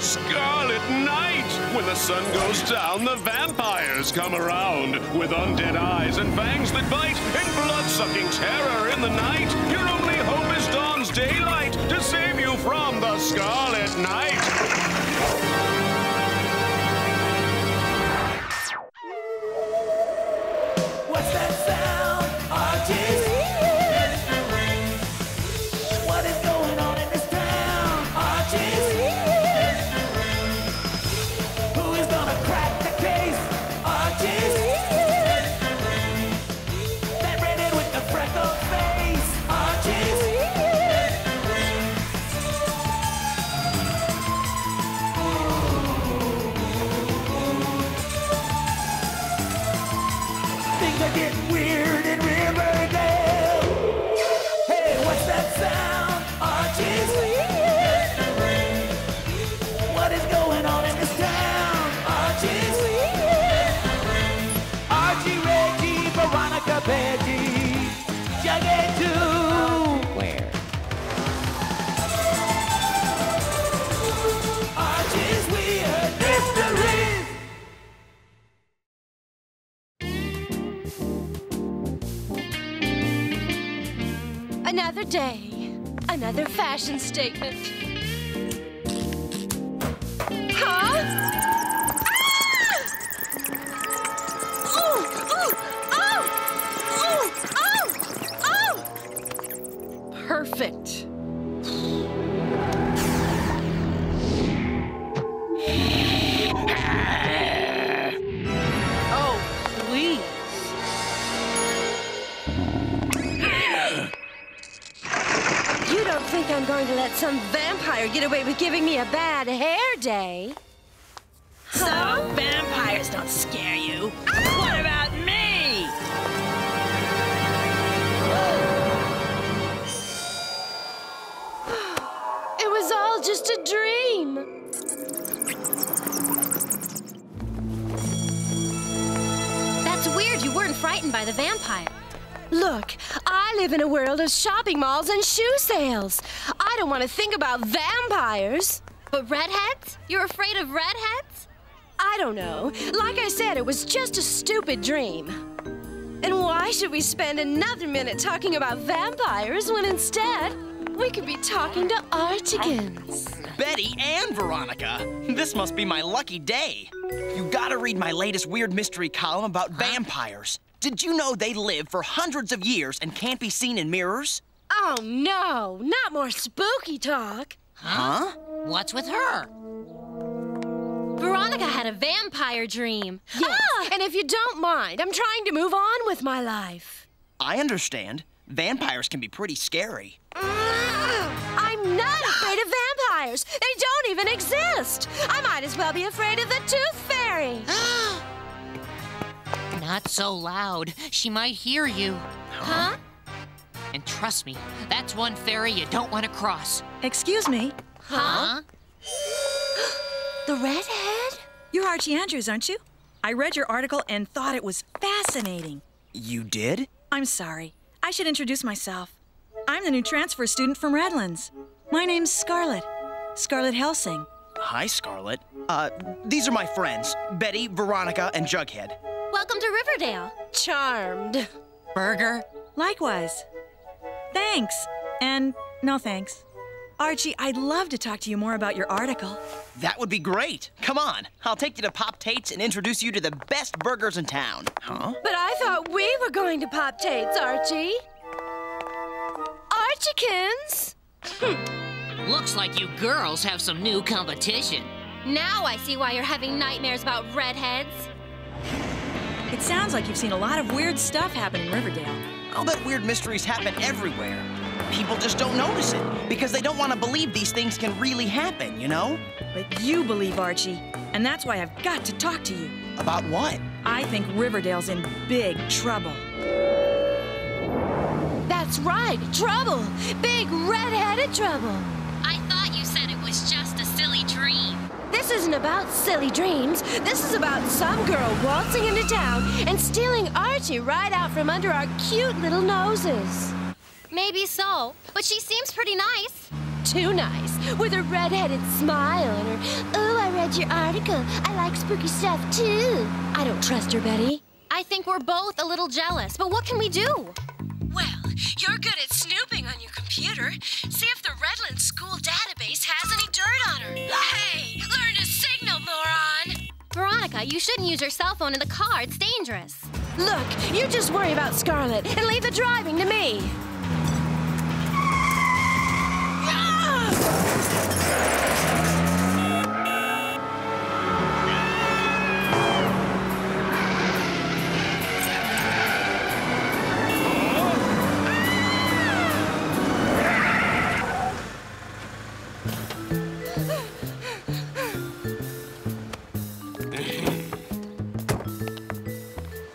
Scarlet Night! When the sun goes down, the vampires come around. With undead eyes and fangs that bite, and blood-sucking terror in the night. Your only hope is dawn's daylight to save you from the Scarlet Night. What's that sound? Archie's mystery. What is going on in this town? Archie's mystery. Who is gonna crack the case? Archie's mystery. That redhead with the freckled face. Archie's things are getting weird in Riverdale. Hey, what's that sound? Archie's mystery. What is going on in this town? Archie's mystery. Archie, Reggie, Veronica, Betty, Jughead too. Where? Archie's weird mysteries. Another day, another fashion statement. Huh? Ah! Oh! Oh! Oh! Oh! Oh! Oh! Perfect. Oh, please. You don't think I'm going to let some vampire get away with giving me a bad hair day? So, vampires don't scare you. What about me? It was all just a dream. That's weird you weren't frightened by the vampire. Look, I live in a world of shopping malls and shoe sales. I don't want to think about vampires. But redheads? You're afraid of redheads? I don't know. Like I said, it was just a stupid dream. And why should we spend another minute talking about vampires when instead we could be talking to Archigans? Betty and Veronica. This must be my lucky day. You gotta read my latest weird mystery column about vampires. Did you know they live for hundreds of years and can't be seen in mirrors? Oh, no, not more spooky talk. Huh? What's with her? Veronica had a vampire dream. Yes, and if you don't mind, I'm trying to move on with my life. I understand. Vampires can be pretty scary. I'm not afraid of vampires. They don't even exist. I might as well be afraid of the Tooth Fairy. Not so loud. She might hear you. Huh? And trust me, that's one fairy you don't want to cross. Excuse me, Huh? The redhead? you're Archie Andrews, aren't you? I read your article and thought it was fascinating. You did? I'm sorry. I should introduce myself. I'm the new transfer student from Redlands. My name's Scarlet. Scarlet Helsing. Hi, Scarlet. These are my friends, Betty, Veronica, and Jughead. Welcome to Riverdale. Charmed. Burger? Likewise. Thanks. And no thanks. Archie, I'd love to talk to you more about your article. That would be great. Come on, I'll take you to Pop Tate's and introduce you to the best burgers in town. Huh? But I thought we were going to Pop Tate's, Archie. Archikins? Looks like you girls have some new competition. Now I see why you're having nightmares about redheads. It sounds like you've seen a lot of weird stuff happen in Riverdale. I'll bet weird mysteries happen everywhere. People just don't notice it because they don't want to believe these things can really happen, you know? But you believe, Archie, and that's why I've got to talk to you. About what? I think Riverdale's in big trouble. That's right, trouble. Big red-headed trouble. I thought you said it was just a silly dream. This isn't about silly dreams. This is about some girl waltzing into town and stealing Archie right out from under our cute little noses. Maybe so, but she seems pretty nice. Too nice. with her red-headed smile and her, "Oh, I read your article. I like spooky stuff, too." I don't trust her, Betty. I think we're both a little jealous, but what can we do? Well, you're good at snooping on your computer. See if the Redlands school database has any dirt on her. Hey, learn to signal, moron! Veronica, you shouldn't use your cell phone in the car. It's dangerous. Look, you just worry about Scarlet and leave the driving to me.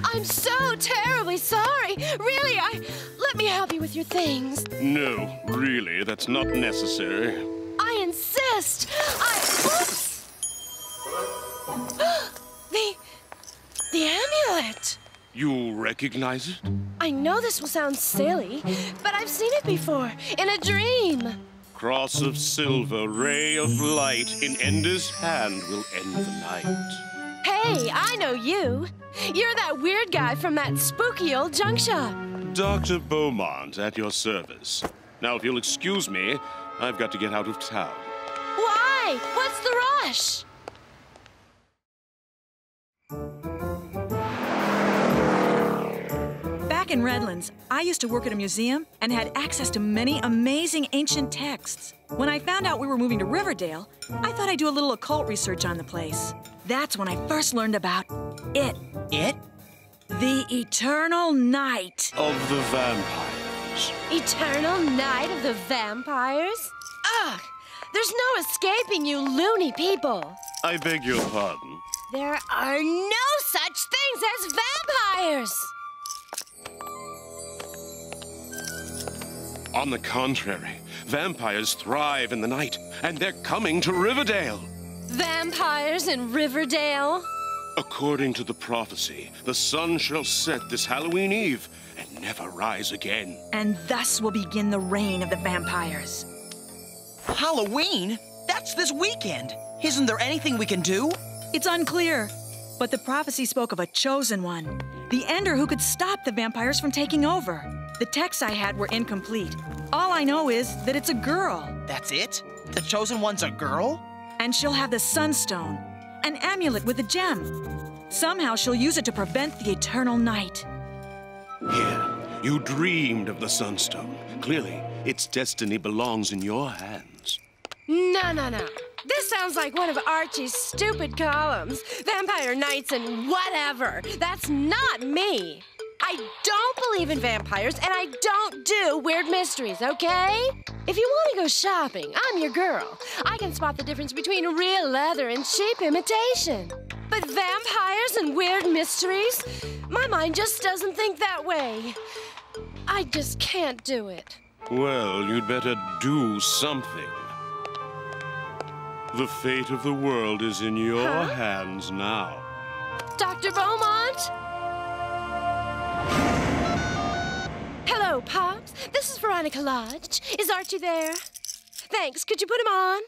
I'm so terribly sorry. Really, let me help you with your things. No, really, that's not necessary. I insist. Oops! The amulet. You recognize it? I know this will sound silly, but I've seen it before, in a dream. Cross of silver, ray of light, in Ender's hand will end the night. Hey, I know you. You're that weird guy from that spooky old junk shop. Dr. Beaumont at your service. Now, if you'll excuse me, I've got to get out of town. Why? What's the rush? Back in Redlands, I used to work at a museum and had access to many amazing ancient texts. When I found out we were moving to Riverdale, I thought I'd do a little occult research on the place. That's when I first learned about it. It? The Eternal Night. Of the vampires. Eternal Night of the Vampires? Ugh! There's no escaping you loony people. I beg your pardon. There are no such things as vampires! On the contrary, vampires thrive in the night, and they're coming to Riverdale. Vampires in Riverdale? According to the prophecy, the sun shall set this Halloween Eve and never rise again. And thus will begin the reign of the vampires. Halloween? That's this weekend. Isn't there anything we can do? It's unclear, but the prophecy spoke of a chosen one, the Ender who could stop the vampires from taking over. The texts I had were incomplete. All I know is that it's a girl. That's it? The chosen one's a girl? And she'll have the Sunstone, an amulet with a gem. Somehow she'll use it to prevent the Eternal Night. Here, you dreamed of the Sunstone. Clearly, its destiny belongs in your hands. No. This sounds like one of Archie's stupid columns. Vampire Nights and whatever. That's not me. I don't believe in vampires, and I don't do weird mysteries, okay? If you want to go shopping, I'm your girl. I can spot the difference between real leather and cheap imitation. But vampires and weird mysteries? My mind just doesn't think that way. I just can't do it. Well, you'd better do something. The fate of the world is in your hands now. Dr. Beaumont? Hello, Pops. This is Veronica Lodge. Is Archie there? Thanks. Could you put him on?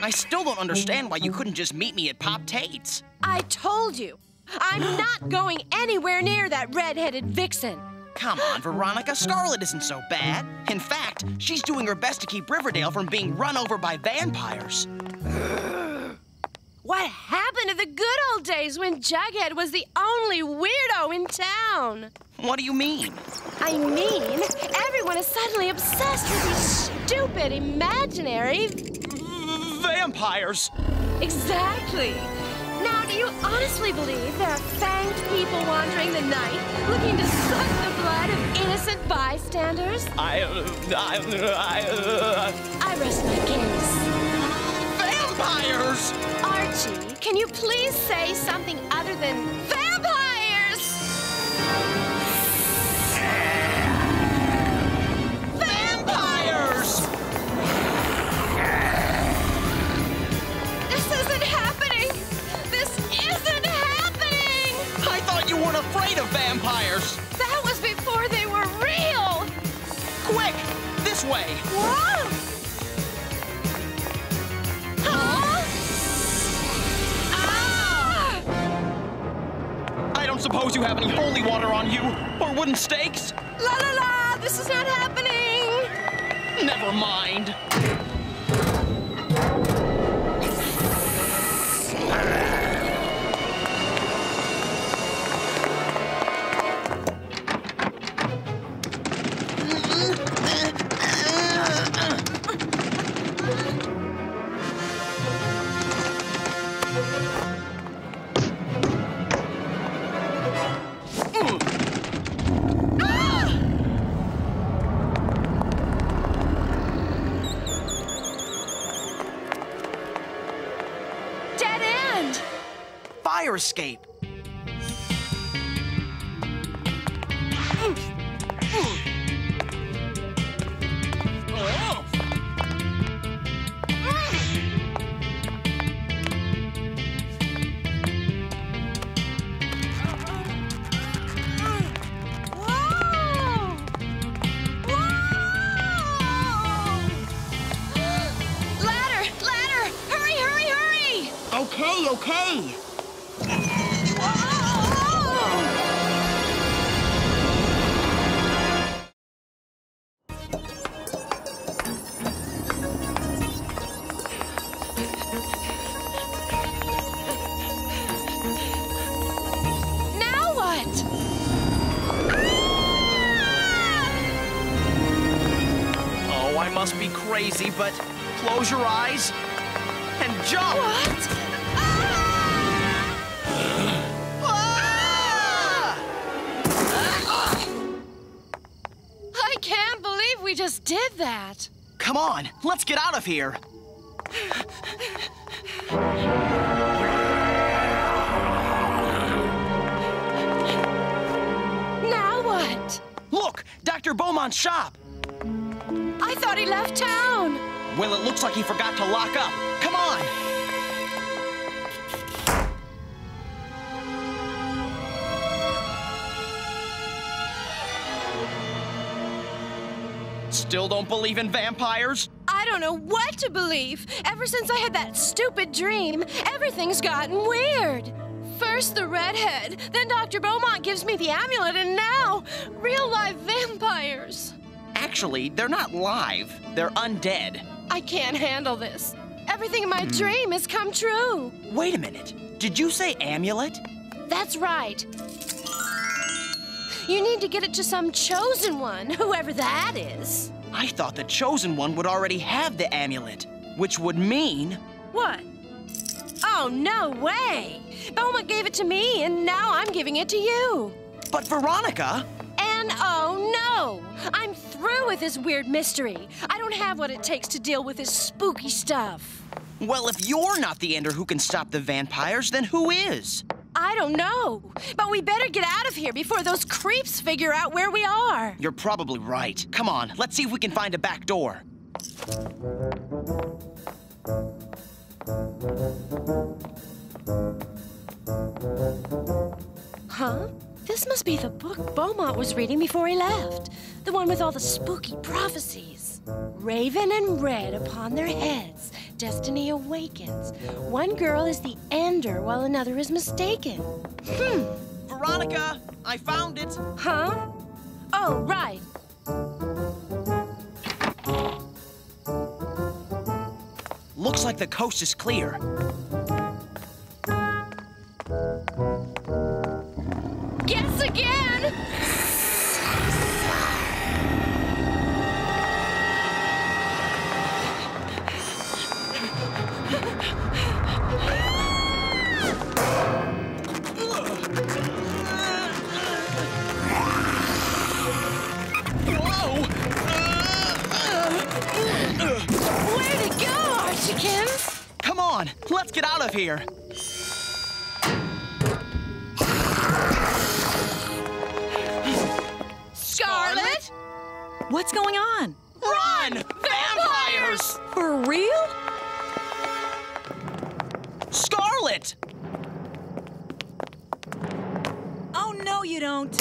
I still don't understand why you couldn't just meet me at Pop Tate's. I told you. I'm not going anywhere near that red-headed vixen. Come on, Veronica. Scarlet isn't so bad. In fact, she's doing her best to keep Riverdale from being run over by vampires. What happened to the good old days when Jughead was the only weirdo in town? What do you mean? I mean, everyone is suddenly obsessed with these stupid, imaginary... Vampires! Exactly. Now, do you honestly believe there are fanged people wandering the night, looking to suck the blood of innocent bystanders? I rest my case. Vampires! Archie, can you please say something other than vampires? Vampires! This isn't happening! This isn't happening! I thought you weren't afraid of vampires! That was before they were real! Quick! This way! Whoa! suppose you have any holy water on you? Or wooden stakes? La la la! This is not happening! Never mind. Dead end! Fire escape. Whoa! Whoa! Ladder! Ladder! Hurry, hurry, hurry! Okay, okay. Now what? Oh, I must be crazy, but close your eyes and jump. What? I can't believe we just did that. Come on, let's get out of here. Now what? Look, Dr. Beaumont's shop. I thought he left town. Well, it looks like he forgot to lock up. Come on. Still don't believe in vampires? I don't know what to believe. Ever since I had that stupid dream, everything's gotten weird. First the redhead, then Dr. Beaumont gives me the amulet, and now real live vampires. Actually, they're not live. They're undead. I can't handle this. Everything in my dream has come true. Wait a minute. Did you say amulet? That's right. You need to get it to some chosen one, whoever that is. I thought the chosen one would already have the amulet, which would mean... What? Oh, no way! Beaumont gave it to me, and now I'm giving it to you. But Veronica... And oh no! I'm through with this weird mystery. I don't have what it takes to deal with this spooky stuff. Well, if you're not the ender who can stop the vampires, then who is? I don't know, but we better get out of here before those creeps figure out where we are. You're probably right. Come on, let's see if we can find a back door. Huh? This must be the book Beaumont was reading before he left. The one with all the spooky prophecies. Raven and red upon their heads, destiny awakens. One girl is the ender while another is mistaken. Veronica, I found it. Huh? Oh, right. Looks like the coast is clear. Guess again! Way to go, Archikins! Come on, let's get out of here. Scarlet? What's going on? Run! Vampires! For real? Scarlet! Oh, no, you don't.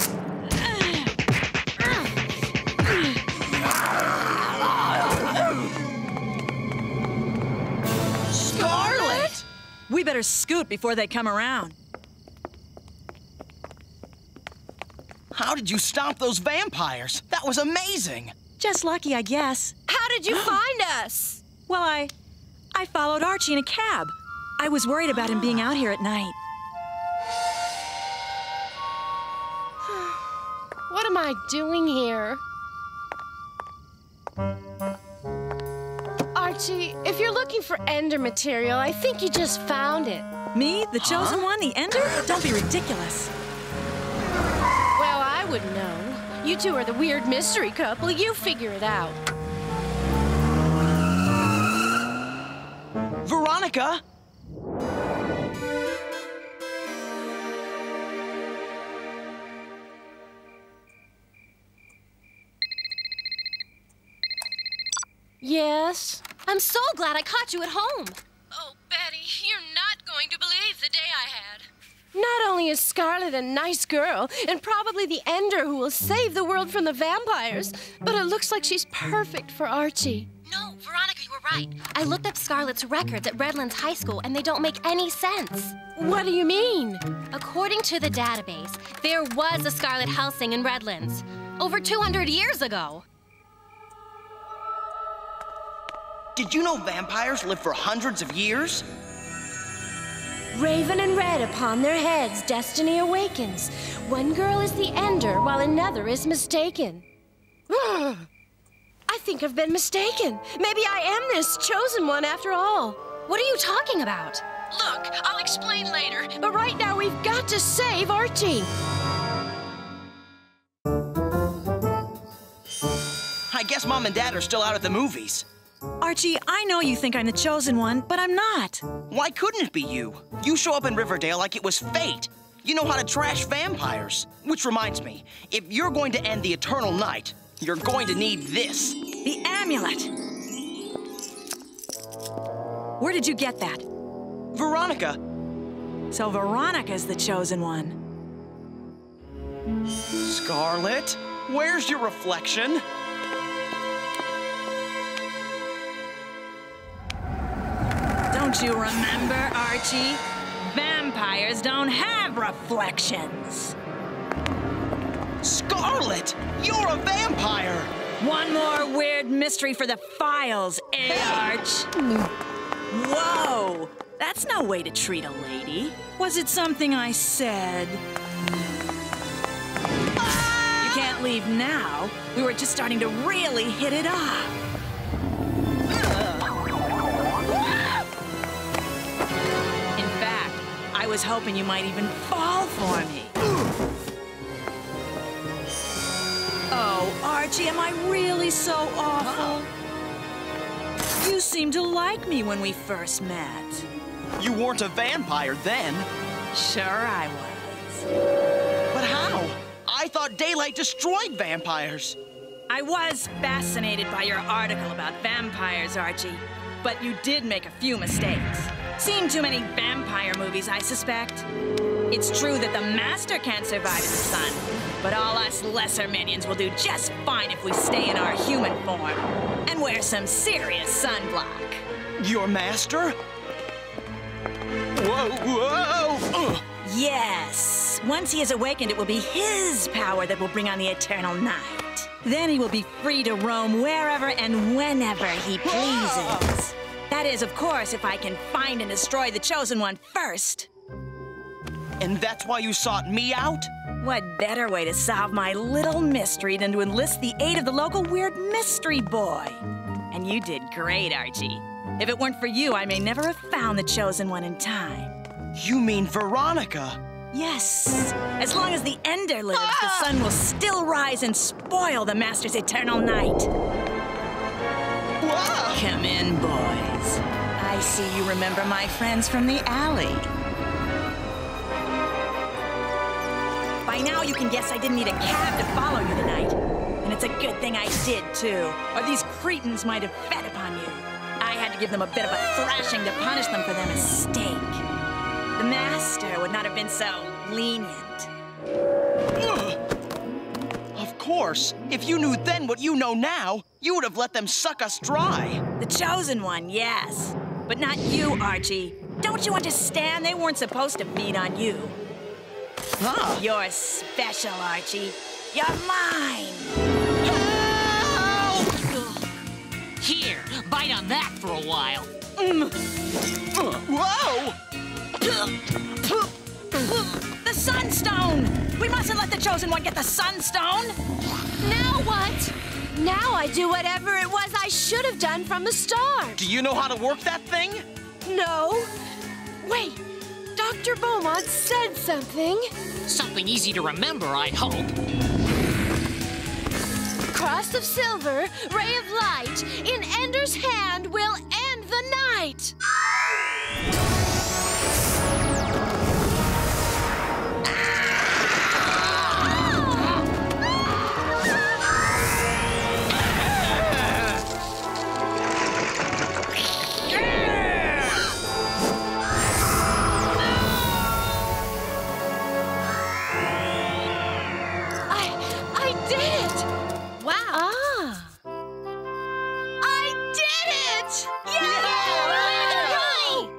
Scarlet! We better scoot before they come around. How did you stop those vampires? That was amazing. Just lucky, I guess. How did you find us? Well, I followed Archie in a cab. I was worried about him being out here at night. What am I doing here? Archie, if you're looking for Ender material, I think you just found it. Me? The chosen one? The Ender? Don't be ridiculous. Well, I wouldn't know. You two are the weird mystery couple. You figure it out. Veronica? Yes? I'm so glad I caught you at home. Oh, Betty, you're not going to believe the day I had. Not only is Scarlet a nice girl, and probably the Ender who will save the world from the vampires, but it looks like she's perfect for Archie. No, Veronica, you were right. I looked up Scarlet's records at Redlands High School, and they don't make any sense. What do you mean? According to the database, there was a Scarlet Helsing in Redlands over 200 years ago. Did you know vampires live for hundreds of years? Raven and red upon their heads, destiny awakens. One girl is the Ender, while another is mistaken. I think I've been mistaken. Maybe I am this chosen one after all. What are you talking about? Look, I'll explain later, but right now we've got to save Archie. I guess Mom and Dad are still out at the movies. Archie, I know you think I'm the chosen one, but I'm not. Why couldn't it be you? You show up in Riverdale like it was fate. You know how to trash vampires. Which reminds me, if you're going to end the eternal night, you're going to need this. The amulet. Where did you get that? Veronica. So Veronica's the chosen one. Scarlet, where's your reflection? Don't you remember, Archie? Vampires don't have reflections. Scarlet, you're a vampire. One more weird mystery for the files, eh, Arch? Whoa! That's no way to treat a lady. Was it something I said? You can't leave now. We were just starting to really hit it off. In fact, I was hoping you might even fall for me. Oh, Archie, am I really so awful? You seemed to like me when we first met. You weren't a vampire then. Sure I was. But how? I thought daylight destroyed vampires. I was fascinated by your article about vampires, Archie. But you did make a few mistakes. Seen too many vampire movies, I suspect. It's true that the Master can't survive in the sun, but all us lesser minions will do just fine if we stay in our human form and wear some serious sunblock. Your master? Whoa, whoa! Yes. Once he is awakened, it will be his power that will bring on the eternal night. Then he will be free to roam wherever and whenever he pleases. That is, of course, if I can find and destroy the Chosen One first. And that's why you sought me out? What better way to solve my little mystery than to enlist the aid of the local weird mystery boy? And you did great, Archie. If it weren't for you, I may never have found the Chosen One in time. You mean Veronica? Yes. As long as the Ender lives, the sun will still rise and spoil the Master's eternal night. Whoa! Come in, boys. I see you remember my friends from the alley. By now, you can guess I didn't need a cab to follow you tonight. And it's a good thing I did, too, or these cretins might have fed upon you. I had to give them a bit of a thrashing to punish them for their mistake. The Master would not have been so lenient. Of course. If you knew then what you know now, you would have let them suck us dry. The Chosen One, yes. But not you, Archie. Don't you understand? They weren't supposed to feed on you. Huh? You're special, Archie. You're mine. Here, bite on that for a while. Whoa! The Sunstone! We mustn't let the Chosen One get the Sunstone! Now what? Now I do whatever it was I should have done from the start. Do you know how to work that thing? No. Wait, Dr. Beaumont said something. Something easy to remember, I hope. Cross of silver, ray of light, in Ender's hand will end the night. I did it! Wow. I did it! Yay!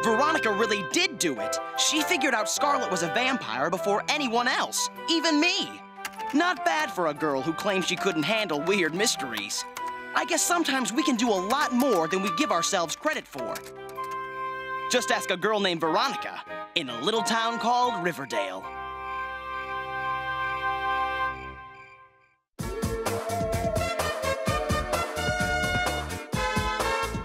Veronica really did do it. She figured out Scarlet was a vampire before anyone else, even me. Not bad for a girl who claims she couldn't handle weird mysteries. I guess sometimes we can do a lot more than we give ourselves credit for. Just ask a girl named Veronica in a little town called Riverdale.